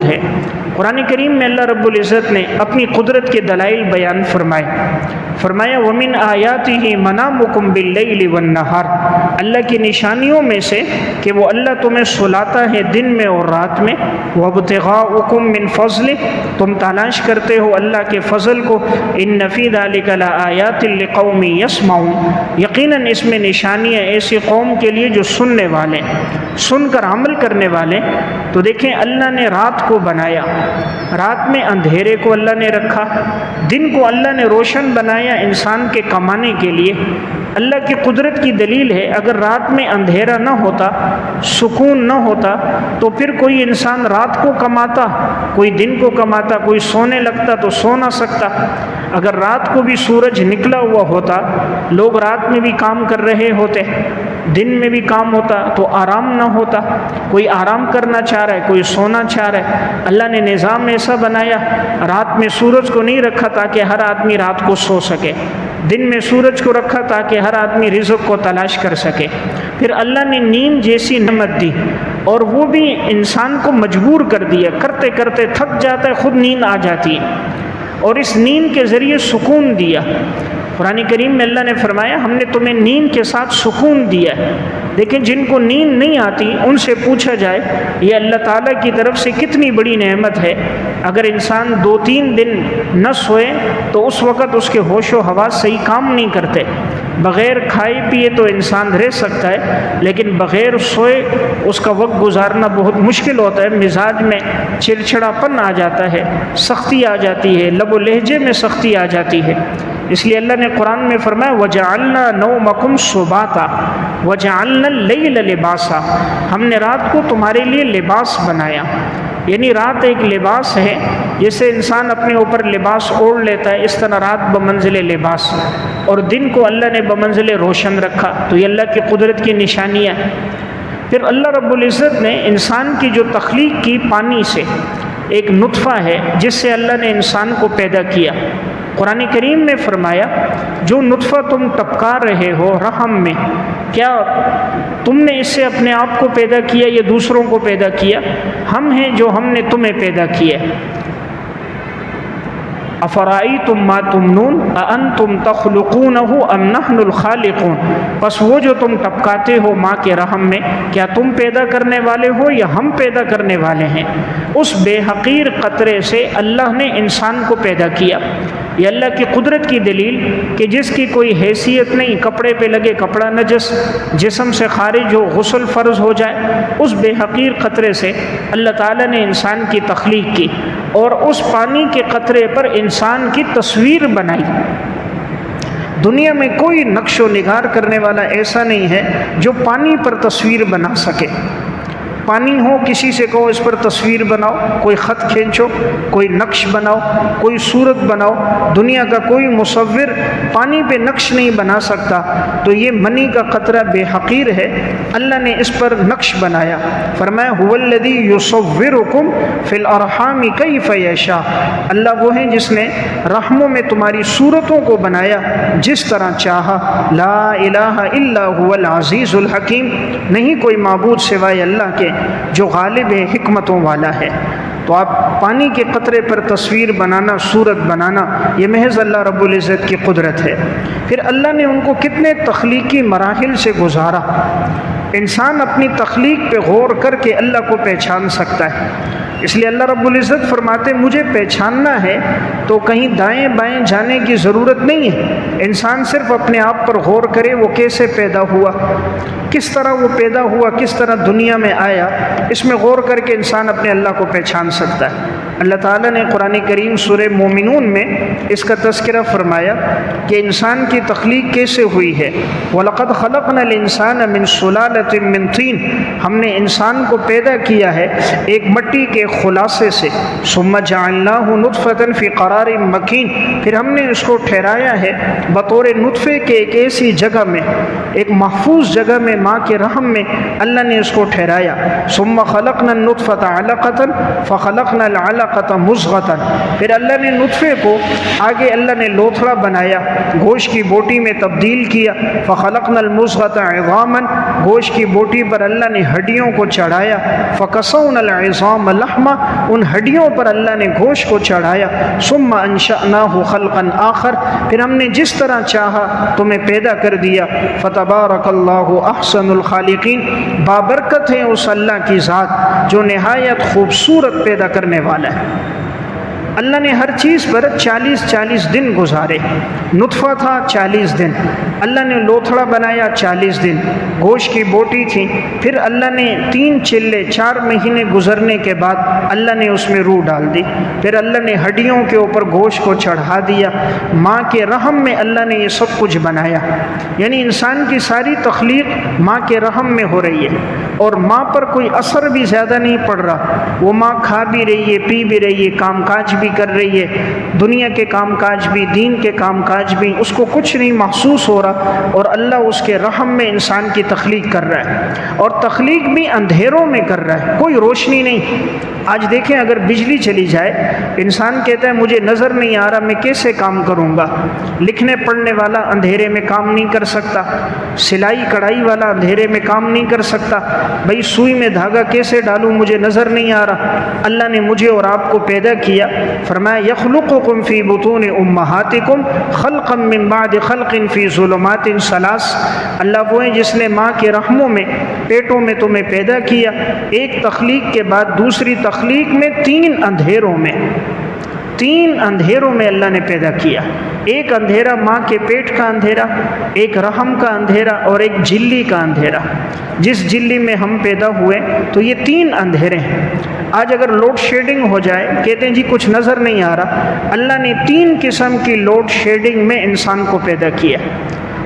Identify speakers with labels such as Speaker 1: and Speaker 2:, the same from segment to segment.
Speaker 1: ہے۔ قرآن کریم میں اللہ رب العزت نے اپنی قدرت کے دلائل بیان فرمایا وَمِنْ آیَاتِهِ مَنَامُكُمْ بِاللَّيْلِ وَالنَّهَارِ، اللہ کی نشانیوں میں سے کہ وہ اللہ تمہیں سلاتا ہے دن میں اور رات میں، وَابْتِغَاؤُكُم مِّن فَضْلِهِ، تم تلاش کرتے ہو اللہ کے فضل کو، إِنَّ فِي ذَلِكَ لَآيَاتٍ لِقَوْمٍ يَسْمَعُونَ، یقیناً اس میں نشانیاں ایسی قوم کے لیے جو سننے والے، سن کر عمل کرنے والے۔ تو دیکھیں اللہ نے رات کو بنایا، رات میں اندھیرے کو اللہ نے رکھا، دن کو اللہ نے روشن بنایا انسان کے کمانے کے لیے۔ اللہ کی قدرت کی دلیل ہے، اگر رات میں اندھیرا نہ ہوتا، سکون نہ ہوتا، تو پھر کوئی انسان رات کو کماتا، کوئی دن کو کماتا، کوئی سونے لگتا تو سو نہ سکتا۔ اگر رات کو بھی سورج نکلا ہوا ہوتا، لوگ رات میں بھی کام کر رہے ہوتے، دن میں بھی کام ہوتا تو آرام نہ ہوتا۔ کوئی آرام کرنا چاہ رہا ہے، کوئی سونا چاہ رہا ہے، اللہ نے نظام ایسا بنایا، رات میں سورج کو نہیں رکھا تاکہ ہر آدمی رات کو سو سکے، دن میں سورج کو رکھا تاکہ ہر آدمی رزق کو تلاش کر سکے۔ پھر اللہ نے نیند جیسی نعمت دی، اور وہ بھی انسان کو مجبور کر دیا، کرتے کرتے تھک جاتا ہے، خود نیند آ جاتی ہے، اور اس نیند کے ذریعے سکون دیا۔ قرآن کریم میں اللہ نے فرمایا ہم نے تمہیں نیند کے ساتھ سکون دیا ہے۔ لیکن جن کو نیند نہیں آتی ان سے پوچھا جائے یہ اللہ تعالیٰ کی طرف سے کتنی بڑی نعمت ہے۔ اگر انسان 2-3 دن نہ سوئے تو اس وقت اس کے ہوش و حواس صحیح کام نہیں کرتے۔ بغیر کھائے پیے تو انسان رہ سکتا ہے، لیکن بغیر سوئے اس کا وقت گزارنا بہت مشکل ہوتا ہے۔ مزاج میں چڑچڑاپن آ جاتا ہے، سختی آ جاتی ہے، لب و لہجے میں سختی آ جاتی ہے۔ اس لیے اللہ نے قرآن میں فرمایا وَجَعَلْنَا نَوْمَكُمْ سُبَاتًا وَجَعَلْنَا اللَّيْلَ لِبَاسًا، ہم نے رات کو تمہارے لیے لباس بنایا۔ یعنی رات ایک لباس ہے، جیسے انسان اپنے اوپر لباس اوڑھ لیتا ہے، اس طرح رات بمنزل لباس، اور دن کو اللہ نے بمنزل روشن رکھا۔ تو یہ اللہ کی قدرت کی نشانیاں۔ پھر اللہ رب العزت نے انسان کی جو تخلیق کی پانی سے، ایک نطفہ ہے جس سے اللہ نے انسان کو پیدا کیا۔ قرآن کریم میں فرمایا جو نطفہ تم ٹپکا رہے ہو رحم میں، کیا تم نے اس سے اپنے آپ کو پیدا کیا یا دوسروں کو پیدا کیا؟ ہم ہیں جو ہم نے تمہیں پیدا کیا۔ افرأیتم ما تمنون اانتم تخلقونہ ام نحن الخالقون، بس وہ جو تم ٹپکاتے ہو ماں کے رحم میں، کیا تم پیدا کرنے والے ہو یا ہم پیدا کرنے والے ہیں؟ اس بے حقیر قطرے سے اللہ نے انسان کو پیدا کیا۔ یہ اللہ کی قدرت کی دلیل کہ جس کی کوئی حیثیت نہیں، کپڑے پہ لگے کپڑا نجس، جسم سے خارج ہو غسل فرض ہو جائے، اس بے حقیر قطرے سے اللہ تعالیٰ نے انسان کی تخلیق کی، اور اس پانی کے قطرے پر انسان کی تصویر بنائی۔ دنیا میں کوئی نقش و نگار کرنے والا ایسا نہیں ہے جو پانی پر تصویر بنا سکے۔ پانی ہو، کسی سے کہو اس پر تصویر بناؤ، کوئی خط کھینچو، کوئی نقش بناؤ، کوئی صورت بناؤ، دنیا کا کوئی مصور پانی پہ نقش نہیں بنا سکتا۔ تو یہ منی کا قطرہ بے حقیر ہے، اللہ نے اس پر نقش بنایا۔ فرمایا هو الذی یصورکم فی الارحام کیف یشاء، اللہ وہ ہیں جس نے رحموں میں تمہاری صورتوں کو بنایا جس طرح چاہا۔ لا الہ الا هو العزیز الحکیم، نہیں کوئی معبود سوائے اللہ کے جو غالب ہے، حکمتوں والا ہے۔ تو آپ پانی کے قطرے پر تصویر بنانا، صورت بنانا، یہ محض اللہ رب العزت کی قدرت ہے۔ پھر اللہ نے ان کو کتنے تخلیقی مراحل سے گزارا۔ انسان اپنی تخلیق پہ غور کر کے اللہ کو پہچان سکتا ہے۔ اس لیے اللہ رب العزت فرماتے مجھے پہچاننا ہے تو کہیں دائیں بائیں جانے کی ضرورت نہیں ہے، انسان صرف اپنے آپ پر غور کرے وہ کیسے پیدا ہوا، کس طرح وہ پیدا ہوا، کس طرح دنیا میں آیا، اس میں غور کر کے انسان اپنے اللہ کو پہچان سکتا ہے۔ اللہ تعالیٰ نے قرآن کریم سورہ مومنون میں اس کا تذکرہ فرمایا کہ انسان کی تخلیق کیسے ہوئی ہے۔ وَلَقَدْ خَلَقْنَا الْإِنسَانَ مِنْ سُلَالَةٍ مِنْ طِينٍ، ہم نے انسان کو پیدا کیا ہے ایک مٹی کے خلاصے سے۔ ثُمَّ جَعَلْنَاهُ نُطْفَةً فِي قَرَارٍ مَكِينٍ، پھر ہم نے اس کو ٹھہرایا ہے بطور نطفے کے ایک ایسی جگہ میں، ایک محفوظ جگہ میں، ماں کے رحم میں اللہ نے اس کو ٹھہرایا۔ ثُمَّ خَلَقْنَا النُّطْفَةَ عَلَقَةً فَخَلَقْنَا الْعَلَقَةَ مُضْغَةً، پھر اللہ نے نطفے کو آگے اللہ نے لوتھڑا بنایا، گوشت کی بوٹی میں تبدیل کیا۔ فَخَلَقْنَا الْمُضْغَةَ عِظَامًا، گوشت گوشت کی بوٹی پر اللہ نے ہڈیوں کو چڑھایا، فَكَسَوْنَا الْعِظَامَ لَحْمًا، ان ہڈیوں پر اللہ نے گوشت کو چڑھایا، ثُمَّ أَنشَأْنَاهُ خَلْقًا آخر، پھر ہم نے جس طرح چاہا تمہیں پیدا کر دیا، فَتَبَارَكَ اللَّهُ أَحْسَنُ الْخَالِقِينَ، بابرکت ہے اس اللہ کی ذات جو نہایت خوبصورت پیدا کرنے والا ہے۔ اللہ نے ہر چیز پر 40 دن گزارے، نطفہ تھا 40 دن، اللہ نے لوتھڑا بنایا 40 دن، گوشت کی بوٹی تھی، پھر اللہ نے 3 چلے 4 مہینے گزرنے کے بعد اللہ نے اس میں روح ڈال دی، پھر اللہ نے ہڈیوں کے اوپر گوشت کو چڑھا دیا، ماں کے رحم میں اللہ نے یہ سب کچھ بنایا، یعنی انسان کی ساری تخلیق ماں کے رحم میں ہو رہی ہے، اور ماں پر کوئی اثر بھی زیادہ نہیں پڑ رہا، وہ ماں کھا بھی رہی ہے، پی بھی رہی ہے، کام کاج بھی کر رہی ہے، دنیا کے کام کاج بھی، دین کے کام کاج بھی، اس کو کچھ نہیں محسوس ہو رہا، اور اللہ اس کے رحم میں انسان کی تخلیق کر رہا ہے، اور تخلیق بھی اندھیروں میں کر رہا ہے، کوئی روشنی نہیں۔ آج دیکھیں اگر بجلی چلی جائے، انسان کہتا ہے مجھے نظر نہیں آ رہا، میں کیسے کام کروں گا؟ لکھنے پڑھنے والا اندھیرے میں کام نہیں کر سکتا، سلائی کڑھائی والا اندھیرے میں کام نہیں کر سکتا، بھئی سوئی میں دھاگا کیسے ڈالوں، مجھے نظر نہیں آ رہا۔ اللہ نے مجھے اور آپ کو پیدا کیا، فرمایا یخلقکم فی بطون امہاتکم خلقا من بعد خلق فی ظلمات ثلاث، اللہ وہ ہے جس نے ماں کے رحموں میں، پیٹوں میں تمہیں پیدا کیا، ایک تخلیق کے بعد دوسری تخلیق میں 3 اندھیروں میں، 3 اندھیروں میں اللہ نے پیدا کیا، ایک اندھیرا ماں کے پیٹ کا اندھیرا، ایک رحم کا اندھیرا، اور ایک جھلی کا اندھیرا، جس جھلی میں ہم پیدا ہوئے، تو یہ 3 اندھیرے ہیں۔ آج اگر لوڈ شیڈنگ ہو جائے، کہتے ہیں جی کچھ نظر نہیں آ رہا، اللہ نے 3 قسم کی لوڈ شیڈنگ میں انسان کو پیدا کیا۔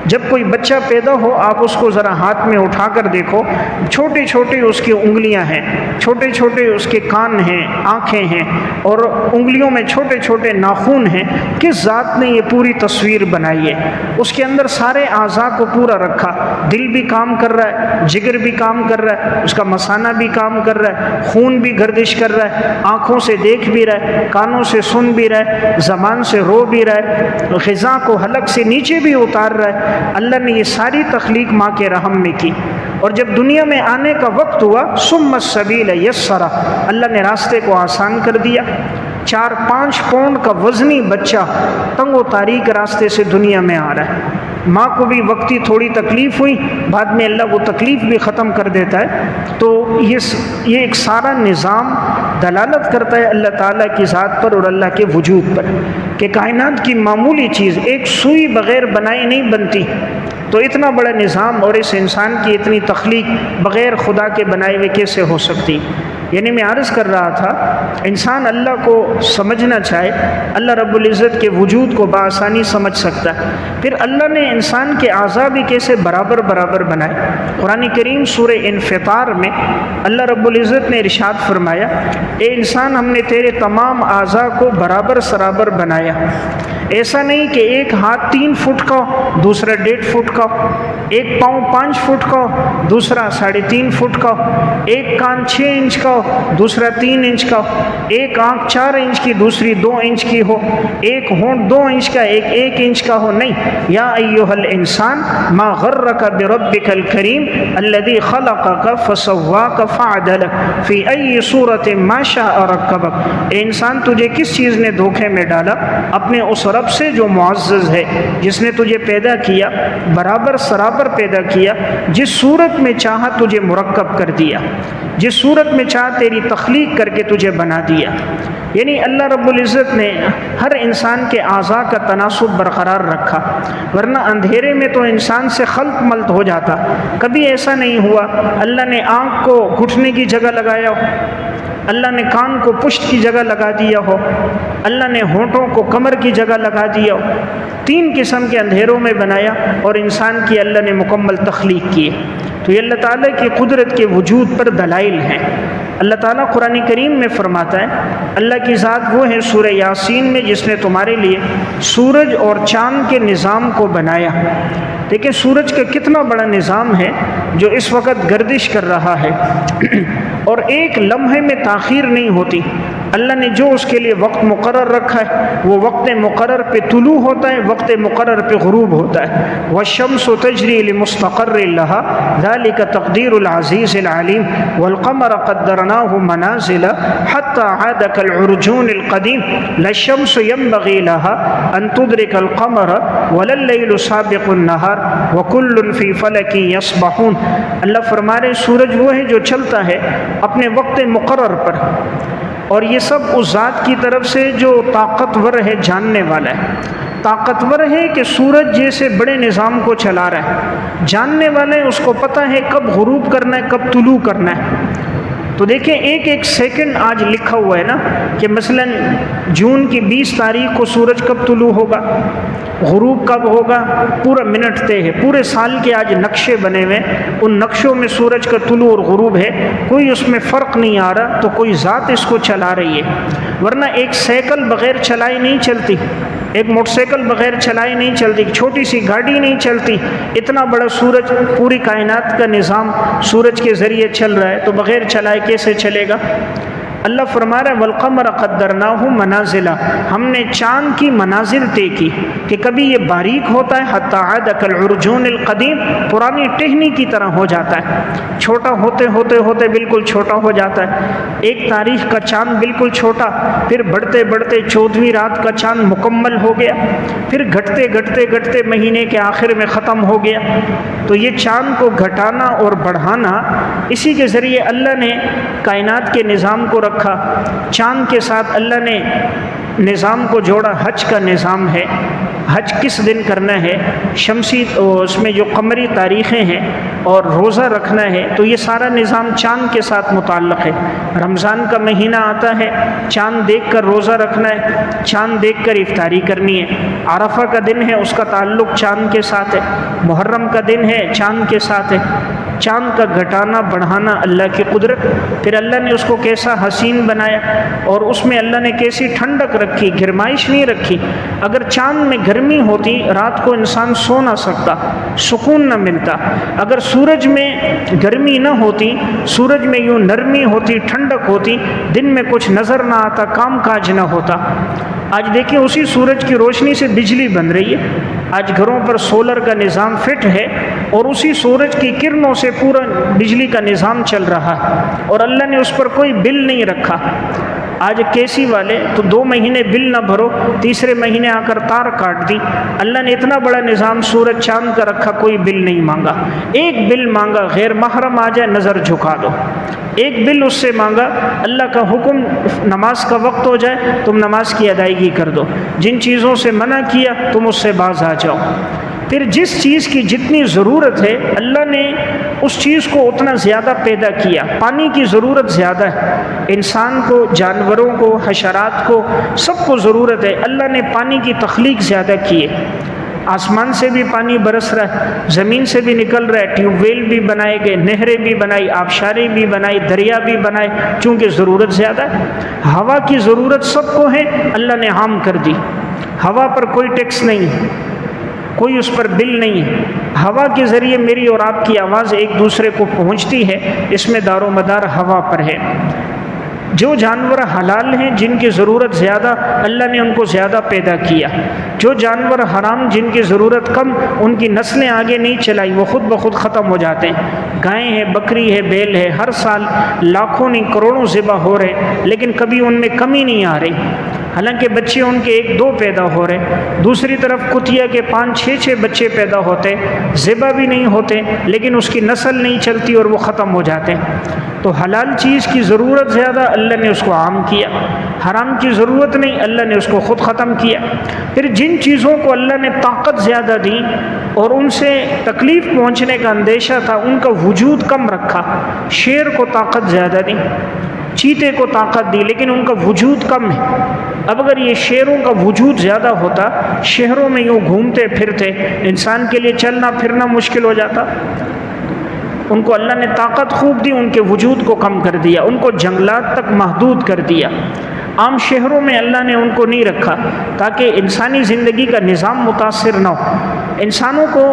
Speaker 1: جب کوئی بچہ پیدا ہو، آپ اس کو ذرا ہاتھ میں اٹھا کر دیکھو، چھوٹی چھوٹی اس کی انگلیاں ہیں، چھوٹے چھوٹے اس کے کان ہیں، آنکھیں ہیں، اور انگلیوں میں چھوٹے چھوٹے ناخن ہیں۔ کس ذات نے یہ پوری تصویر بنائی ہے؟ اس کے اندر سارے اعضاء کو پورا رکھا، دل بھی کام کر رہا ہے، جگر بھی کام کر رہا ہے، اس کا مثانہ بھی کام کر رہا ہے، خون بھی گردش کر رہا ہے، آنکھوں سے دیکھ بھی رہا ہے، کانوں سے سن بھی رہا ہے، زبان سے رو بھی رہا ہے، غذا کو حلق سے نیچے بھی اتار رہا ہے۔ اللہ نے یہ ساری تخلیق ماں کے رحم میں کی، اور جب دنیا میں آنے کا وقت ہوا، ثم السبیل یسرا، اللہ نے راستے کو آسان کر دیا۔ 4-5 پاؤنڈ کا وزنی بچہ تنگ و تاریک راستے سے دنیا میں آ رہا ہے۔ ماں کو بھی وقتی تھوڑی تکلیف ہوئی، بعد میں اللہ وہ تکلیف بھی ختم کر دیتا ہے۔ تو یہ ایک سارا نظام دلالت کرتا ہے اللہ تعالیٰ کی ذات پر اور اللہ کے وجود پر، کہ کائنات کی معمولی چیز ایک سوئی بغیر بنائی نہیں بنتی، تو اتنا بڑا نظام اور اس انسان کی اتنی تخلیق بغیر خدا کے بنائے ہوئے کیسے ہو سکتی؟ یعنی میں عرض کر رہا تھا، انسان اللہ کو سمجھنا چاہے، اللہ رب العزت کے وجود کو بآسانی سمجھ سکتا ہے۔ پھر اللہ نے انسان کے اعضاء بھی کیسے برابر برابر بنائے۔ قرآن کریم سورہ انفطار میں اللہ رب العزت نے ارشاد فرمایا، اے انسان ہم نے تیرے تمام اعضاء کو برابر سرابر بنایا، ایسا نہیں کہ ایک ہاتھ 3 فٹ کا ہو، دوسرا 1.5 فٹ کا ہو، ایک پاؤں 5 فٹ کا ہو، دوسرا 3.5 فٹ کا ہو، ایک کان 6 انچ کا ہو، دوسرا 3 انچ کا ہو، ایک آنکھ 4 انچ کی، دوسری 2 انچ کی ہو، ایک ہونٹ 2 انچ کا، ایک 1 انچ کا ہو، نہیں۔ یا ایھا الانسان ما غرک بربک الکریم الذی خلقک فسواک فعدلک فی ای صورت ما شاء رکبک، اے انسان تجھے کس چیز نے دھوکے میں ڈالا؟ اپنے اس رب سے جو معزز ہے، جس نے تجھے پیدا کیا، برابر سرابر پیدا کیا، جس صورت میں چاہا تجھے مرکب کر دیا، جس صورت میں چاہا تیری تخلیق کر کے تجھے بنا دیا۔ یعنی اللہ رب العزت نے ہر انسان کے اعضاء کا تناسب برقرار رکھا، ورنہ اندھیرے میں تو انسان سے خلط ملط ہو جاتا۔ کبھی ایسا نہیں ہوا اللہ نے آنکھ کو گھٹنے کی جگہ لگایا ہو، اللہ نے کان کو پشت کی جگہ لگا دیا ہو، اللہ نے ہونٹوں کو کمر کی جگہ لگا دیا ہو۔ 3 قسم کے اندھیروں میں بنایا، اور انسان کی اللہ نے مکمل تخلیق کی ہے۔ تو یہ اللہ تعالیٰ کی قدرت کے وجود پر دلائل ہیں۔ اللہ تعالیٰ قرآن کریم میں فرماتا ہے، اللہ کی ذات وہ ہے سورہ یاسین میں جس نے تمہارے لیے سورج اور چاند کے نظام کو بنایا۔ دیکھیں سورج کا کتنا بڑا نظام ہے جو اس وقت گردش کر رہا ہے، اور ایک لمحے میں تاخیر نہیں ہوتی۔ اللہ نے جو اس کے لیے وقت مقرر رکھا ہے وہ وقت مقرر پہ طلوع ہوتا ہے، وقت مقرر پہ غروب ہوتا ہے۔ والشمس تجری لمستقر لها ذلك تقدیر العزیز العلیم والقمر قدرناه منازل حتى عاد كالعرجون القدیم لا الشمس ينبغي لها ان تدرك القمر ولا الليل سابق النهار وكل في فلك يسبحون۔ اللہ فرما رہے سورج وہ ہے جو چلتا ہے اپنے وقت مقرر پر، اور یہ سب اس ذات کی طرف سے جو طاقتور ہے، جاننے والا ہے۔ طاقتور ہے کہ سورج جیسے بڑے نظام کو چلا رہا ہے، جاننے والے اس کو پتہ ہے کب غروب کرنا ہے، کب طلوع کرنا ہے۔ تو دیکھیں ایک ایک سیکنڈ آج لکھا ہوا ہے نا کہ مثلا جون کی 20 تاریخ کو سورج کب طلوع ہوگا، غروب کب ہوگا، پورا منٹ طے ہے۔ پورے سال کے آج نقشے بنے ہوئے، ان نقشوں میں سورج کا طلوع اور غروب ہے، کوئی اس میں فرق نہیں آ رہا، تو کوئی ذات اس کو چلا رہی ہے۔ ورنہ ایک سائیکل بغیر چلائی نہیں چلتی، ایک موٹر سائیکل بغیر چلائی نہیں چلتی، ایک چھوٹی سی گاڑی نہیں چلتی۔ اتنا بڑا سورج، پوری کائنات کا نظام سورج کے ذریعے چل رہا ہے، تو بغیر چلائے کیسے چلے گا؟ اللہ فرما رہا ہے والقمر قدرناہ منازل، ہم نے چاند کی منازل طے کی کہ کبھی یہ باریک ہوتا ہے حتی عاد کالعرجون القدیم، پرانی ٹہنی کی طرح ہو جاتا ہے، چھوٹا ہوتے ہوتے ہوتے بالکل چھوٹا ہو جاتا ہے۔ ایک تاریخ کا چاند بالکل چھوٹا، پھر بڑھتے بڑھتے 14ویں رات کا چاند مکمل ہو گیا، پھر گھٹتے گھٹتے گھٹتے مہینے کے آخر میں ختم ہو گیا۔ تو یہ چاند کو گھٹانا اور بڑھانا، اسی کے ذریعے اللہ نے کائنات کے نظام کو رکھا۔ چاند کے ساتھ اللہ نے نظام کو جوڑا، حج کا نظام ہے، حج کس دن کرنا ہے، شمسی اس میں جو قمری تاریخیں ہیں، اور روزہ رکھنا ہے، تو یہ سارا نظام چاند کے ساتھ متعلق ہے۔ رمضان کا مہینہ آتا ہے، چاند دیکھ کر روزہ رکھنا ہے، چاند دیکھ کر افطاری کرنی ہے۔ عرفہ کا دن ہے، اس کا تعلق چاند کے ساتھ ہے۔ محرم کا دن ہے، چاند کے ساتھ ہے۔ چاند کا گھٹانا بڑھانا اللہ کی قدرت، پھر اللہ نے اس کو کیسا حسین بنایا، اور اس میں اللہ نے کیسی ٹھنڈک رکھی، گرمائش نہیں رکھی۔ اگر چاند میں گرمی ہوتی رات کو انسان سو نہ سکتا، سکون نہ ملتا۔ اگر سورج میں گرمی نہ ہوتی، سورج میں یوں نرمی ہوتی، ٹھنڈک ہوتی، دن میں کچھ نظر نہ آتا، کام کاج نہ ہوتا۔ آج دیکھیں اسی سورج کی روشنی سے بجلی بن رہی ہے، آج گھروں پر سولر کا نظام فٹ ہے، اور اسی سورج کی کرنوں سے پورا بجلی کا نظام چل رہا ہے، اور اللہ نے اس پر کوئی بل نہیں رکھا۔ آج کیسی والے تو 2 مہینے بل نہ بھرو، تیسرے مہینے آ کر تار کاٹ دی۔ اللہ نے اتنا بڑا نظام سورج چاند کا رکھا، کوئی بل نہیں مانگا۔ ایک بل مانگا، غیر محرم آ جائے نظر جھکا دو۔ ایک بل اس سے مانگا، اللہ کا حکم نماز کا وقت ہو جائے تم نماز کی ادائیگی کر دو، جن چیزوں سے منع کیا تم اس سے باز آ جاؤ۔ پھر جس چیز کی جتنی ضرورت ہے اللہ نے اس چیز کو اتنا زیادہ پیدا کیا۔ پانی کی ضرورت زیادہ ہے، انسان کو، جانوروں کو، حشرات کو، سب کو ضرورت ہے۔ اللہ نے پانی کی تخلیق زیادہ کی ہے، آسمان سے بھی پانی برس رہا ہے، زمین سے بھی نکل رہا ہے، ٹیوب ویل بھی بنائے گئے، نہریں بھی بنائی، آبشاریں بھی بنائی، دریا بھی بنائے، چونکہ ضرورت زیادہ ہے۔ ہوا کی ضرورت سب کو ہے، اللہ نے عام کر دی۔ ہوا پر کوئی ٹیکس نہیں ہے، کوئی اس پر بل نہیں ہے۔ ہوا کے ذریعے میری اور آپ کی آواز ایک دوسرے کو پہنچتی ہے، اس میں دار و مدار ہوا پر ہے۔ جو جانور حلال ہیں جن کی ضرورت زیادہ، اللہ نے ان کو زیادہ پیدا کیا۔ جو جانور حرام جن کی ضرورت کم، ان کی نسلیں آگے نہیں چلائی، وہ خود بخود ختم ہو جاتے ہیں۔ گائیں ہیں، بکری ہے، بیل ہے، ہر سال لاکھوں نہیں کروڑوں ذبح ہو رہے، لیکن کبھی ان میں کمی نہیں آ رہی۔ حالانکہ بچے ان کے 1-2 پیدا ہو رہے، دوسری طرف کتیا کے 5-6 بچے پیدا ہوتے، ذبح بھی نہیں ہوتے، لیکن اس کی نسل نہیں چلتی اور وہ ختم ہو جاتے ہیں۔ تو حلال چیز کی ضرورت زیادہ، اللہ نے اس کو عام کیا۔ حرام کی ضرورت نہیں، اللہ نے اس کو خود ختم کیا۔ پھر جن چیزوں کو اللہ نے طاقت زیادہ دی اور ان سے تکلیف پہنچنے کا اندیشہ تھا، ان کا وجود کم رکھا۔ شیر کو طاقت زیادہ دی، چیتے کو طاقت دی، لیکن ان کا وجود کم ہے۔ اب اگر یہ شیروں کا وجود زیادہ ہوتا، شہروں میں یوں گھومتے پھرتے، انسان کے لیے چلنا پھرنا مشکل ہو جاتا۔ ان کو اللہ نے طاقت خوب دی، ان کے وجود کو کم کر دیا، ان کو جنگلات تک محدود کر دیا۔ عام شہروں میں اللہ نے ان کو نہیں رکھا تاکہ انسانی زندگی کا نظام متاثر نہ ہو۔ انسانوں کو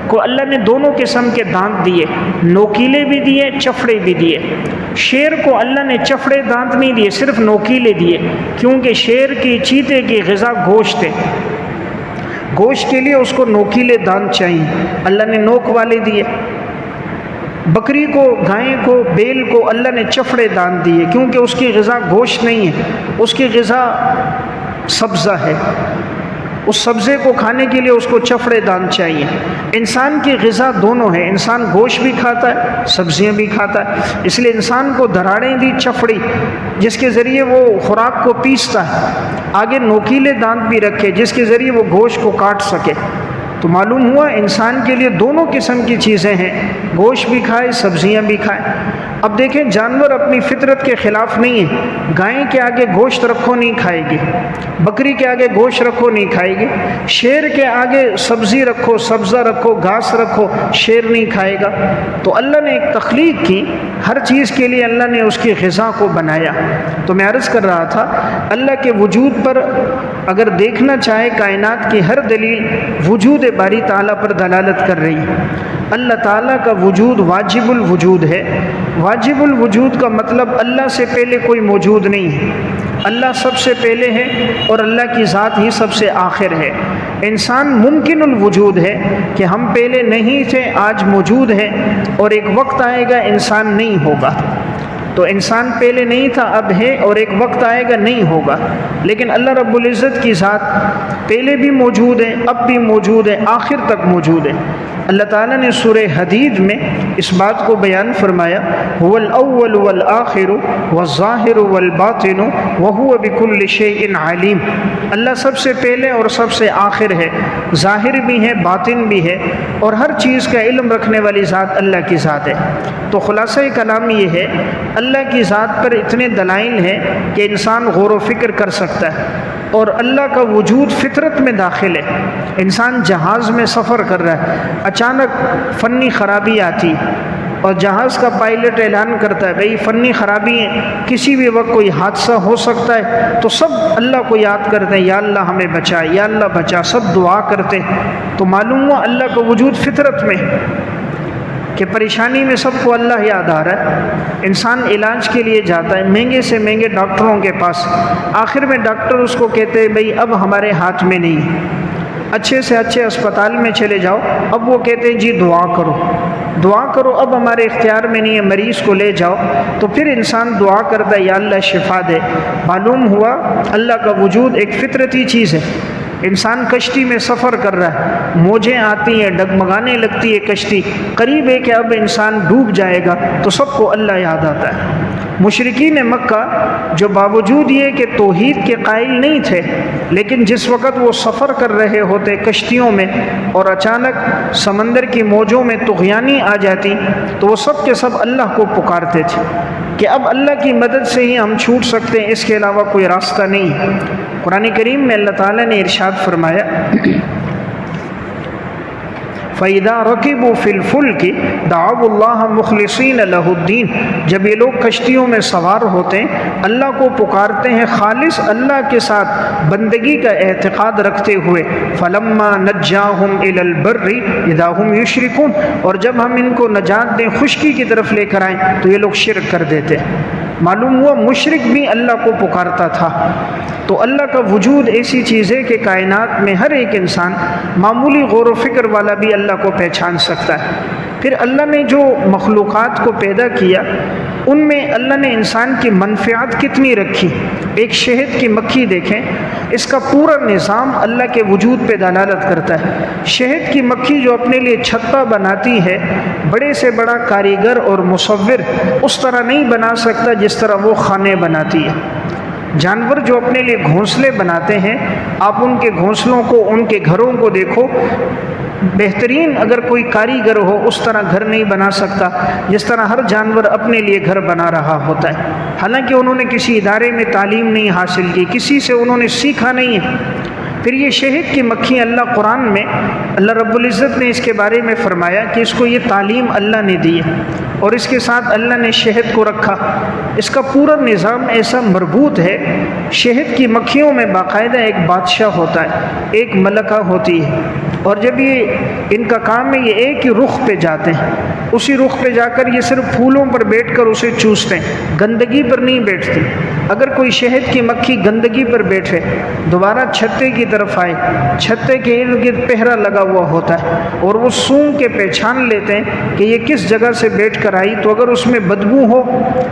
Speaker 1: کو اللہ نے دونوں قسم کے دانت دیے، نوکیلے بھی دیے، چفڑے بھی دیے۔ شیر کو اللہ نے چفڑے دانت نہیں دیے، صرف نوکیلے دیے، کیونکہ شیر کی، چیتے کی غذا گوشت ہے، گوشت کے لیے اس کو نوکیلے دانت چاہیے، اللہ نے نوک والے دیے۔ بکری کو، گائے کو، بیل کو اللہ نے چفڑے دانت دیے، کیونکہ اس کی غذا گوشت نہیں ہے، اس کی غذا سبزہ ہے، اس سبزے کو کھانے کے لیے اس کو چفڑے دانت چاہیے۔ انسان کی غذا دونوں ہے، انسان گوشت بھی کھاتا ہے، سبزیاں بھی کھاتا ہے، اس لیے انسان کو دھراڑیں دی چفڑی، جس کے ذریعے وہ خوراک کو پیستا ہے، آگے نوکیلے دانت بھی رکھے جس کے ذریعے وہ گوشت کو کاٹ سکے۔ تو معلوم ہوا انسان کے لیے دونوں قسم کی چیزیں ہیں، گوشت بھی کھائے، سبزیاں بھی کھائے۔ اب دیکھیں جانور اپنی فطرت کے خلاف نہیں ہے، گائے کے آگے گوشت رکھو نہیں کھائے گی، بکری کے آگے گوشت رکھو نہیں کھائے گی، شیر کے آگے سبزی رکھو، سبزہ رکھو، گھاس رکھو، شیر نہیں کھائے گا۔ تو اللہ نے ایک تخلیق کی، ہر چیز کے لیے اللہ نے اس کی غذا کو بنایا۔ تو میں عرض کر رہا تھا اللہ کے وجود پر اگر دیکھنا چاہے کائنات کی ہر دلیل وجود باری تعالیٰ پر دلالت کر رہی ہے۔ اللہ تعالیٰ کا وجود واجب الوجود ہے۔ واجب الوجود کا مطلب اللہ سے پہلے کوئی موجود نہیں ہے، اللہ سب سے پہلے ہے اور اللہ کی ذات ہی سب سے آخر ہے۔ انسان ممکن الوجود ہے کہ ہم پہلے نہیں تھے، آج موجود ہے، اور ایک وقت آئے گا انسان نہیں ہوگا۔ تو انسان پہلے نہیں تھا، اب ہے، اور ایک وقت آئے گا نہیں ہوگا۔ لیکن اللہ رب العزت کی ذات پہلے بھی موجود ہے، اب بھی موجود ہے، آخر تک موجود ہے۔ اللہ تعالیٰ نے سورہ حدید میں اس بات کو بیان فرمایا، هو الاول والآخر والظاہر والباطن وهو بكل شيء علیم۔ اللہ سب سے پہلے اور سب سے آخر ہے، ظاہر بھی ہے، باطن بھی ہے، اور ہر چیز کا علم رکھنے والی ذات اللہ کی ذات ہے۔ تو خلاصہ کلام یہ ہے، اللہ کی ذات پر اتنے دلائل ہیں کہ انسان غور و فکر کر سکتا ہے، اور اللہ کا وجود فطرت میں داخل ہے۔ انسان جہاز میں سفر کر رہا ہے، اچانک فنی خرابی آتی اور جہاز کا پائلٹ اعلان کرتا ہے بھئی فنی خرابی ہے، کسی بھی وقت کوئی حادثہ ہو سکتا ہے، تو سب اللہ کو یاد کرتے ہیں، یا اللہ ہمیں بچا، یا اللہ بچا، سب دعا کرتے ہیں۔ تو معلوم ہوا اللہ کا وجود فطرت میں کہ پریشانی میں سب کو اللہ یاد آ رہا ہے۔ انسان علاج کے لیے جاتا ہے مہنگے سے مہنگے ڈاکٹروں کے پاس، آخر میں ڈاکٹر اس کو کہتے ہیں بھئی اب ہمارے ہاتھ میں نہیں ہے، اچھے سے اچھے اسپتال میں چلے جاؤ، اب وہ کہتے ہیں جی دعا کرو، دعا کرو، اب ہمارے اختیار میں نہیں ہے، مریض کو لے جاؤ۔ تو پھر انسان دعا کرتا ہے یا اللہ شفا دے۔ معلوم ہوا اللہ کا وجود ایک فطرتی چیز ہے۔ انسان کشتی میں سفر کر رہا ہے، موجیں آتی ہیں، ڈگمگانے لگتی ہے کشتی، قریب ہے کہ اب انسان ڈوب جائے گا، تو سب کو اللہ یاد آتا ہے۔ مشرکین مکہ جو باوجود یہ کہ توحید کے قائل نہیں تھے، لیکن جس وقت وہ سفر کر رہے ہوتے کشتیوں میں اور اچانک سمندر کی موجوں میں طغیانی آ جاتی، تو وہ سب کے سب اللہ کو پکارتے تھے کہ اب اللہ کی مدد سے ہی ہم چھوٹ سکتے ہیں، اس کے علاوہ کوئی راستہ نہیں۔ قرآن کریم میں اللہ تعالیٰ نے ارشاد فرمایا فَإِذَا رَكِبُوا فِي الْفُلْكِ دَعَوُا اللَّهَ مُخْلِصِينَ لَهُ الدِّينَ۔ جب یہ لوگ کشتیوں میں سوار ہوتے ہیں، اللہ کو پکارتے ہیں خالص اللہ کے ساتھ بندگی کا اعتقاد رکھتے ہوئے، فَلَمَّا نَجَّاهُمْ إِلَى الْبَرِّ إِذَا هُمْ يُشْرِكُونَ، اور جب ہم ان کو نجات دیں، خشکی کی طرف لے کر آئیں، تو یہ لوگ شرک کر دیتے۔ معلوم ہوا مشرک بھی اللہ کو پکارتا تھا۔ تو اللہ کا وجود ایسی چیز ہے کہ کائنات میں ہر ایک انسان معمولی غور و فکر والا بھی اللہ کو پہچان سکتا ہے۔ پھر اللہ نے جو مخلوقات کو پیدا کیا، ان میں اللہ نے انسان کی منفعت کتنی رکھی۔ ایک شہد کی مکھی دیکھیں، اس کا پورا نظام اللہ کے وجود پہ دلالت کرتا ہے۔ شہد کی مکھی جو اپنے لیے چھتا بناتی ہے، بڑے سے بڑا کاریگر اور مصور اس طرح نہیں بنا سکتا جس طرح وہ خانے بناتی ہے۔ جانور جو اپنے لیے گھونسلے بناتے ہیں، آپ ان کے گھونسلوں کو، ان کے گھروں کو دیکھو، بہترین اگر کوئی کاریگر ہو اس طرح گھر نہیں بنا سکتا جس طرح ہر جانور اپنے لیے گھر بنا رہا ہوتا ہے، حالانکہ انہوں نے کسی ادارے میں تعلیم نہیں حاصل کی، کسی سے انہوں نے سیکھا نہیں ہے۔ پھر یہ شہد کی مکھی اللہ قرآن میں اللہ رب العزت نے اس کے بارے میں فرمایا کہ اس کو یہ تعلیم اللہ نے دی ہے۔ اور اس کے ساتھ اللہ نے شہد کو رکھا۔ اس کا پورا نظام ایسا مربوط ہے، شہد کی مکھیوں میں باقاعدہ ایک بادشاہ ہوتا ہے، ایک ملکہ ہوتی ہے، اور جب یہ ان کا کام ہے، یہ ایک ہی رخ پہ جاتے ہیں، اسی رخ پہ جا کر یہ صرف پھولوں پر بیٹھ کر اسے چوستے ہیں، گندگی پر نہیں بیٹھتی۔ اگر کوئی شہد کی مکھی گندگی پر بیٹھے، دوبارہ چھتے کی طرف آئے، چھتے کے ارد گرد پہرا لگا ہوا ہوتا ہے، اور وہ سونگھ کے پہچان لیتے ہیں کہ یہ کس جگہ سے بیٹھ کر آئی، تو اگر اس میں بدبو ہو،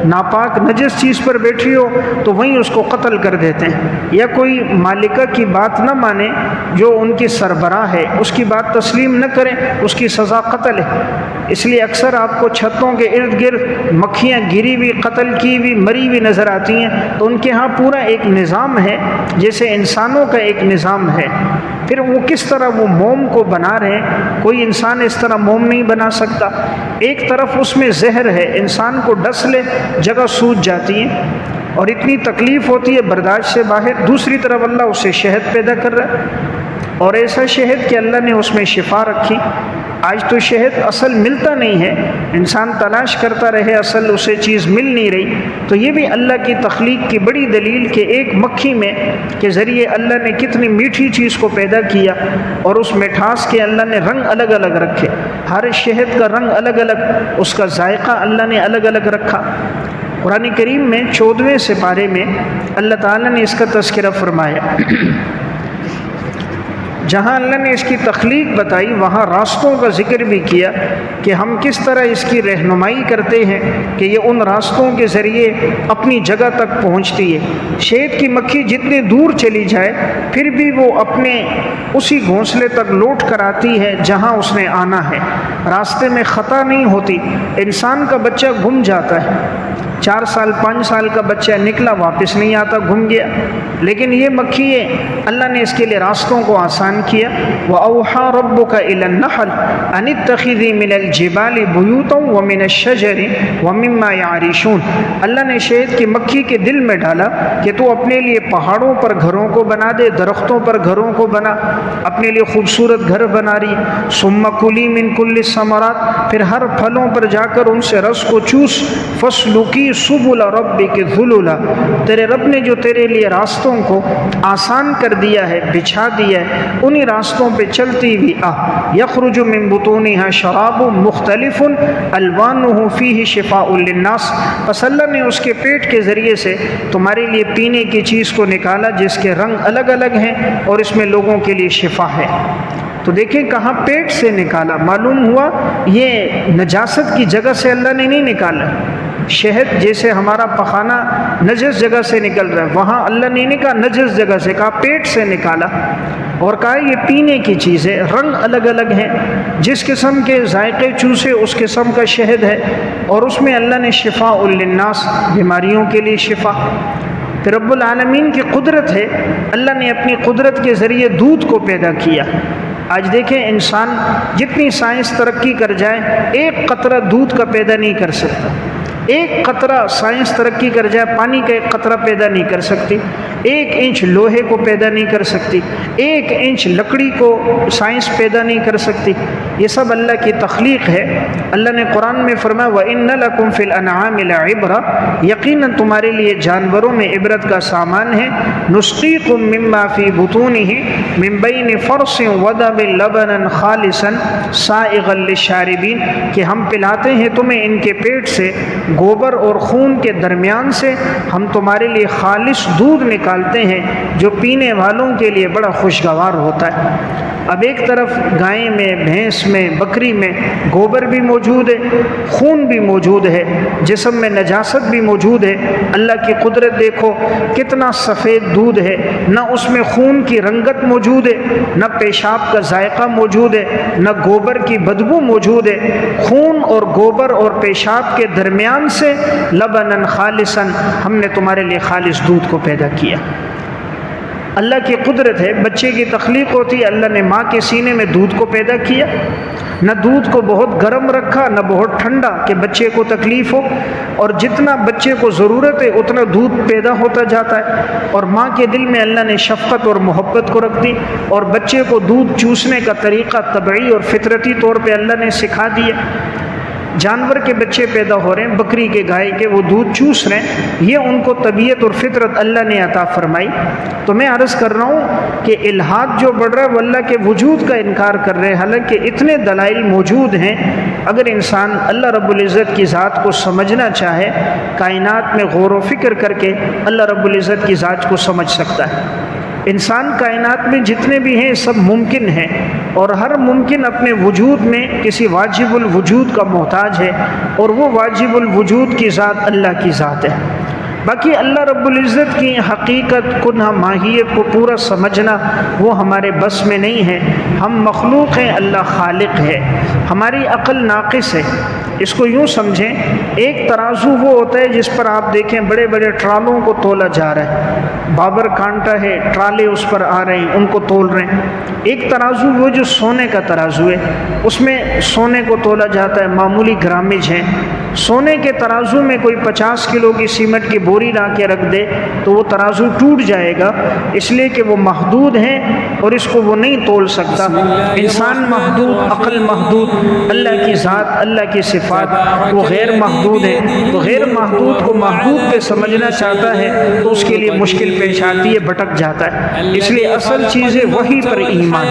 Speaker 1: ناپاک نجس چیز پر بیٹھی ہو، تو وہیں اس کو قتل کر دیتے ہیں۔ یا کوئی مالکہ کی بات نہ مانے جو ان کی سربراہ ہے، اس کی بات تسلیم نہ کریں، اس کی سزا قتل ہے۔ اس لیے اکثر آپ کو چھتوں کے ارد گرد مکھیاں گری ہوئی، قتل کی ہوئی، مری ہوئی نظر آتی ہیں، تو ان کے ہاں پورا ایک نظام ہے، جیسے انسانوں کا ایک نظام ہے۔ پھر وہ کس طرح وہ موم کو بنا رہے ہیں، کوئی انسان اس طرح موم نہیں بنا سکتا۔ ایک طرف اس میں زہر ہے، انسان کو ڈس لے جگہ سوج جاتی ہے اور اتنی تکلیف ہوتی ہے برداشت سے باہر، دوسری طرف اللہ اسے شہد پیدا کر رہا ہے، اور ایسا شہد کہ اللہ نے اس میں شفا رکھی۔ آج تو شہد اصل ملتا نہیں ہے، انسان تلاش کرتا رہے، اصل اسے چیز مل نہیں رہی۔ تو یہ بھی اللہ کی تخلیق کی بڑی دلیل کہ ایک مکھی میں کے ذریعے اللہ نے کتنی میٹھی چیز کو پیدا کیا، اور اس مٹھاس کے اللہ نے رنگ الگ الگ رکھے، ہر شہد کا رنگ الگ الگ، اس کا ذائقہ اللہ نے الگ الگ رکھا۔ قرآن کریم میں 14ویں سپارے میں اللہ تعالیٰ نے اس کا تذکرہ فرمایا۔ جہاں اللہ نے اس کی تخلیق بتائی، وہاں راستوں کا ذکر بھی کیا کہ ہم کس طرح اس کی رہنمائی کرتے ہیں کہ یہ ان راستوں کے ذریعے اپنی جگہ تک پہنچتی ہے۔ شہد کی مکھی جتنے دور چلی جائے پھر بھی وہ اپنے اسی گھونسلے تک لوٹ کر آتی ہے جہاں اس نے آنا ہے، راستے میں خطا نہیں ہوتی۔ انسان کا بچہ گم جاتا ہے، 4 سال 5 سال کا بچہ نکلا واپس نہیں آتا، گم گیا، لیکن یہ مکھی ہے، اللہ نے اس کے لیے راستوں کو آسان کیا۔ وَأَوْحَى رَبُّكَ إِلَى النَّحْلِ أَنِ اتَّخِذِي مِنَ الْجِبَالِ بُيُوتًا وَمِنَ الشَّجَرِ وَمِمَّا يَعْرِشُونَ۔ اللہ نے شہد کی مکھی کے دل میں ڈالا کہ تو اپنے لیے پہاڑوں پر گھروں کو بنا دے، درختوں پر گھروں کو بنا، اپنے لیے خوبصورت گھر بنا رہی۔ ثُمَّ كُلِي مِن كُلِّ الثَّمَرَاتِ، پھر ہر پھلوں پر جا کر ان سے رس کو چوس۔ فَاسْلُكِي سُبُلَ رَبِّكِ ذُلُلًا، تیرے رب نے جو تیرے لیے راستوں کو آسان کر دیا ہے، بچھا دیا ہے، انہی راستوں پہ چلتی ہوئی یخرج من بطونها شراب مختلف الوانه فیہ شفاء للناس، پس اللہ نے اس کے پیٹ کے ذریعے سے تمہارے لیے پینے کی چیز کو نکالا جس کے رنگ الگ الگ ہیں اور اس میں لوگوں کے لیے شفا ہے۔ تو دیکھیں کہاں پیٹ سے نکالا، معلوم ہوا یہ نجاست کی جگہ سے اللہ نے نہیں نکالا۔ شہد جیسے ہمارا پخانہ نجس جگہ سے نکل رہا ہے، وہاں اللہ نے نہیں کہا نجس جگہ سے، کہا پیٹ سے نکالا، اور کہا یہ پینے کی چیز ہے، رنگ الگ الگ ہیں، جس قسم کے ذائقے چوسے اس قسم کا شہد ہے، اور اس میں اللہ نے شفاء للناس، بیماریوں کے لیے شفا۔ پھر رب العالمین کی قدرت ہے، اللہ نے اپنی قدرت کے ذریعے دودھ کو پیدا کیا۔ آج دیکھیں انسان جتنی سائنس ترقی کر جائے، ایک قطرہ دودھ کا پیدا نہیں کر سکتا۔ ایک قطرہ سائنس ترقی کر جائے، پانی کا ایک قطرہ پیدا نہیں کر سکتی، 1 انچ لوہے کو پیدا نہیں کر سکتی، 1 انچ لکڑی کو سائنس پیدا نہیں کر سکتی۔ یہ سب اللہ کی تخلیق ہے۔ اللہ نے قرآن میں فرمایا وَإِنَّ لَكُمْ فِي الْأَنْعَامِ لَعِبْرَةً، یقیناً تمہارے لیے جانوروں میں عبرت کا سامان ہے۔ نُسْقِيكُم مِّمَّا فِي بُطُونِهِ مِن بَيْنِ فَرْثٍ وَدَمٍ لَبَنًا خَالِصًا سَائِغًا لِّلشَّارِبِينَ، کہ ہم پلاتے ہیں تمہیں ان کے پیٹ سے گوبر اور خون کے درمیان سے، ہم تمہارے لیے خالص دودھ نکالتے ہیں جو پینے والوں کے لیے بڑا خوشگوار ہوتا ہے۔ اب ایک طرف گائے میں، بھینس میں، بکری میں گوبر بھی موجود ہے، خون بھی موجود ہے، جسم میں نجاست بھی موجود ہے۔ اللہ کی قدرت دیکھو، کتنا سفید دودھ ہے، نہ اس میں خون کی رنگت موجود ہے، نہ پیشاب کا ذائقہ موجود ہے، نہ گوبر کی بدبو موجود ہے۔ خون اور گوبر اور پیشاب کے درمیان سے لبناً خالصاً، ہم نے تمہارے لیے خالص دودھ کو پیدا کیا۔ اللہ کی قدرت ہے، بچے کی تخلیق ہوتی ہے، اللہ نے ماں کے سینے میں دودھ کو پیدا کیا، نہ دودھ کو بہت گرم رکھا نہ بہت ٹھنڈا کہ بچے کو تکلیف ہو، اور جتنا بچے کو ضرورت ہے اتنا دودھ پیدا ہوتا جاتا ہے، اور ماں کے دل میں اللہ نے شفقت اور محبت کو رکھ دی، اور بچے کو دودھ چوسنے کا طریقہ طبعی اور فطرتی طور پہ اللہ نے سکھا دیا۔ جانور کے بچے پیدا ہو رہے ہیں، بکری کے، گائے کے، وہ دودھ چوس رہے ہیں، یہ ان کو طبیعت اور فطرت اللہ نے عطا فرمائی۔ تو میں عرض کر رہا ہوں کہ الحاد جو بڑھ رہا ہے وہ اللہ کے وجود کا انکار کر رہے ہیں، حالانکہ اتنے دلائل موجود ہیں۔ اگر انسان اللہ رب العزت کی ذات کو سمجھنا چاہے، کائنات میں غور و فکر کر کے اللہ رب العزت کی ذات کو سمجھ سکتا ہے۔ انسان کائنات میں جتنے بھی ہیں سب ممکن ہیں، اور ہر ممکن اپنے وجود میں کسی واجب الوجود کا محتاج ہے، اور وہ واجب الوجود کی ذات اللہ کی ذات ہے۔ باقی اللہ رب العزت کی حقیقت کنہ ماہیت کو پورا سمجھنا وہ ہمارے بس میں نہیں ہے۔ ہم مخلوق ہیں، اللہ خالق ہے، ہماری عقل ناقص ہے۔ اس کو یوں سمجھیں، ایک ترازو وہ ہوتا ہے جس پر آپ دیکھیں بڑے بڑے ٹرالوں کو تولا جا رہا ہے، بابر کانٹا ہے، ٹرالے اس پر آ رہے ہیں، ان کو تول رہے ہیں۔ ایک ترازو وہ جو سونے کا ترازو ہے، اس میں سونے کو تولا جاتا ہے، معمولی گرامج ہے۔ سونے کے ترازو میں کوئی 50 کلو کی سیمنٹ کی بوری لا کے رکھ دے تو وہ ترازو ٹوٹ جائے گا، اس لیے کہ وہ محدود ہیں اور اس کو وہ نہیں تول سکتا۔ انسان محدود، عقل محدود، اللہ کی ذات، اللہ کی صفات وہ غیر محدود ہے۔ تو غیر محدود کو محدود پہ سمجھنا چاہتا ہے تو اس کے لیے مشکل پیش آتی ہے، بھٹک جاتا ہے۔ اس لیے اصل چیز ہے وحی پر ایمان،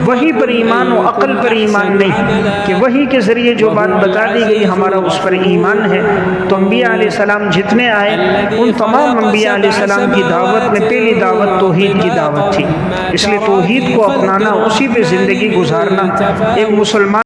Speaker 1: وحی پر ایمان و عقل پر ایمان نہیں، کہ وحی کے ذریعے جو بات بتا دی گئی ہمارا اس پر ایمان ہے۔ تو انبیاء علیہ السلام جتنے آئے ان تمام انبیاء علیہ السلام کی دعوت میں پہلی دعوت توحید کی دعوت تھی، اس لیے توحید کو اپنانا، اسی پہ زندگی گزارنا ایک مسلمان